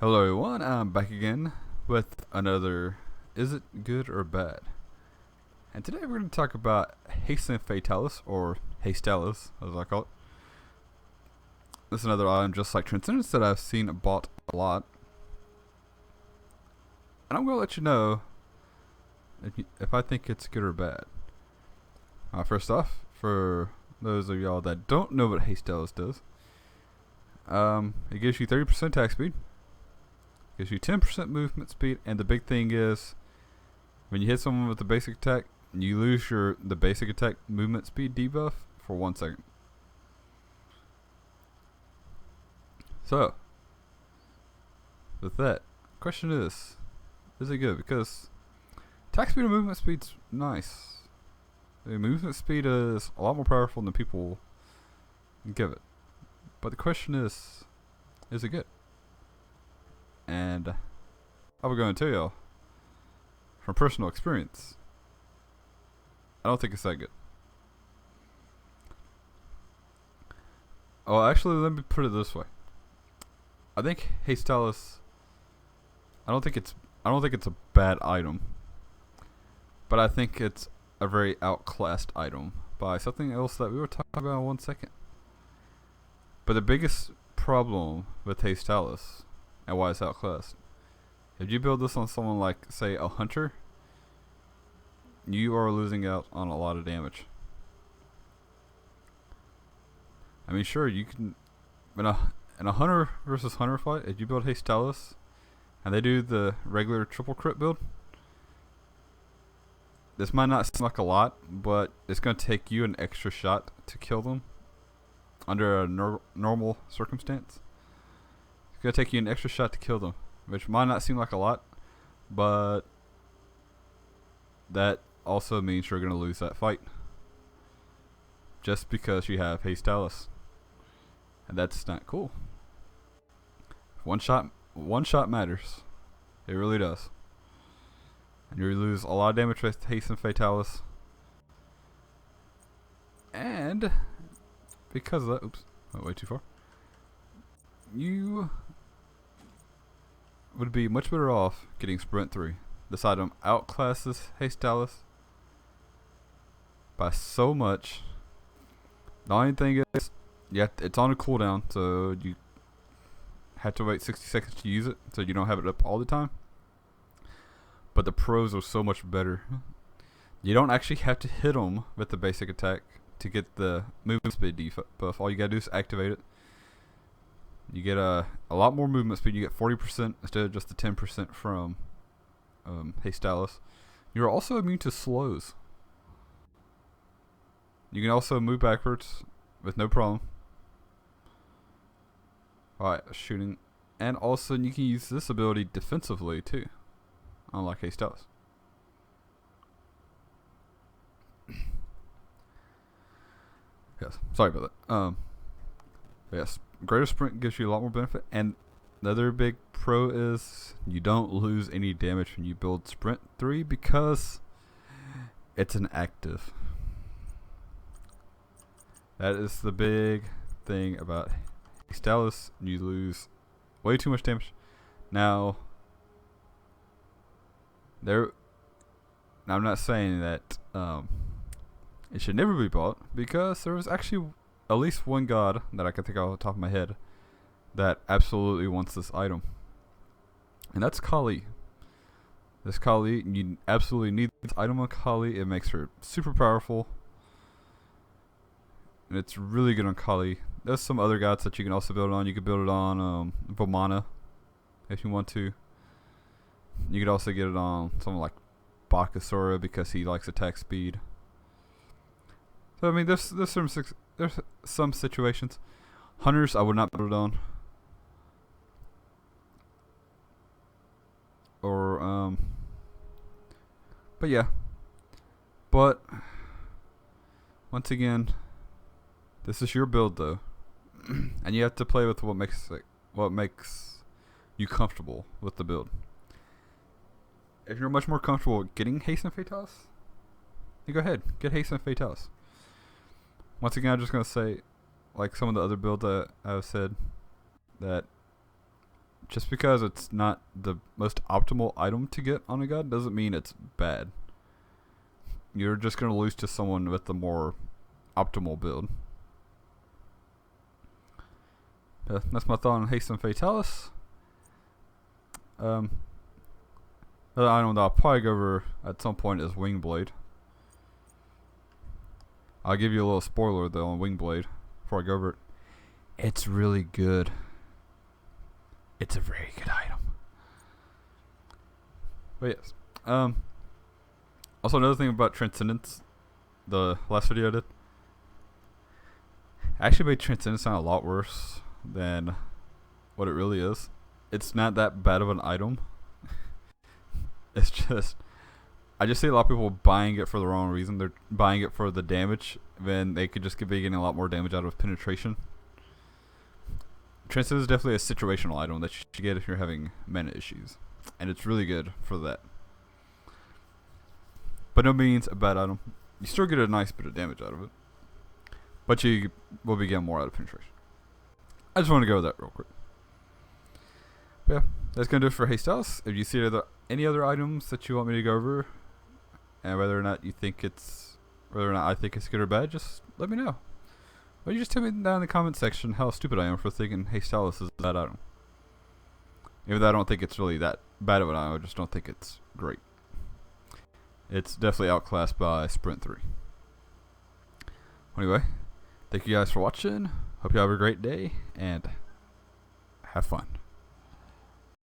Hello everyone, I'm back again with another Is It Good or Bad? And today we're going to talk about Hastened Fatalis, or Hastelis as I call it. This is another item just like Transcendence that I've seen bought a lot. And I'm going to let you know if I think it's good or bad. First off, for those of y'all that don't know what Hastelis does, it gives you 30% attack speed, gives you 10% movement speed, and the big thing is when you hit someone with the basic attack, you lose the basic attack movement speed debuff for 1 second. So, with that, question is it good? Because attack speed and movement speed's nice. The movement speed is a lot more powerful than people give it. But the question is it good? And I was going to tell y'all from personal experience, I don't think it's that good. Oh, actually, let me put it this way. I think Hastelis. I don't think it's a bad item, but I think it's a very outclassed item by something else that we were talking about in 1 second. But the biggest problem with Hastelis and why it's outclassed, if you build this on someone like, say, a hunter, you are losing out on a lot of damage. I mean, sure, you can in a hunter versus hunter fight, if you build Hastelis and they do the regular triple crit build, this might not seem like a lot, but it's going to take you an extra shot to kill them under a normal circumstance. It's going to take you an extra shot to kill them, which might not seem like a lot, but that also means you're going to lose that fight just because you have Hastelis, and that's not cool. One shot matters. It really does. And you lose a lot of damage with Hastened Fatalis. And because of that, oops, went way too far. You would be much better off getting Sprint 3. This item outclasses Hastelis by so much. The only thing is, it's on a cooldown, so you have to wait 60 seconds to use it, so you don't have it up all the time. But the pros are so much better. You don't actually have to hit them with the basic attack to get the movement speed debuff. All you gotta do is activate it. You get a lot more movement speed. You get 40% instead of just the 10% from Hastelis. You're also immune to slows. You can also move backwards with no problem. Alright, shooting. And also you can use this ability defensively too, unlike Hastelis. Yes, sorry about that. Yes, greater sprint gives you a lot more benefit, and the other big pro is you don't lose any damage when you build Sprint 3 because it's an active. That is the big thing about Hastelis. You lose way too much damage. Now, I'm not saying that it should never be bought, because there was actually at least one god that I can think of off the top of my head that absolutely wants this item, and that's Kali. This Kali, you absolutely need this item on Kali. It makes her super powerful, and it's really good on Kali. There's some other gods that you can also build it on. You could build it on Vomana if you want to. You could also get it on someone like Bakasura because he likes attack speed. So I mean, there's some situations. Hunters, I would not put it on. Or but yeah. But once again, this is your build though, and you have to play with what makes you comfortable with the build. If you're much more comfortable getting Hastened Fatalis, you go ahead, get Hastened Fatalis. Once again, I'm just gonna say, like some of the other builds that I've said, that just because it's not the most optimal item to get on a god doesn't mean it's bad. You're just going to lose to someone with the more optimal build. That's my thought on Hastened Fatalis. Another item that I'll probably go over at some point is Wingblade. I'll give you a little spoiler though on Wingblade before I go over it. It's really good. It's a very good item. But yes. Also another thing about Transcendence, the last video I did, I actually made Transcendence sound a lot worse than what it really is. It's not that bad of an item. It's just, I just see a lot of people buying it for the wrong reason. They're buying it for the damage when they could just be getting a lot more damage out of penetration. Transcendence is definitely a situational item that you should get if you're having mana issues, and it's really good for that. By no means a bad item. You still get a nice bit of damage out of it, but you will be getting more out of penetration. I just want to go with that real quick. But yeah, that's gonna do it for Hastened. If you see any other items that you want me to go over, and whether or not I think it's good or bad, just let me know. Or you just tell me down in the comment section how stupid I am for thinking Hastened is a bad item. Even though I don't think it's really that bad of an item, I just don't think it's great. It's definitely outclassed by Sprint 3. Anyway, thank you guys for watching. Hope you have a great day, and have fun.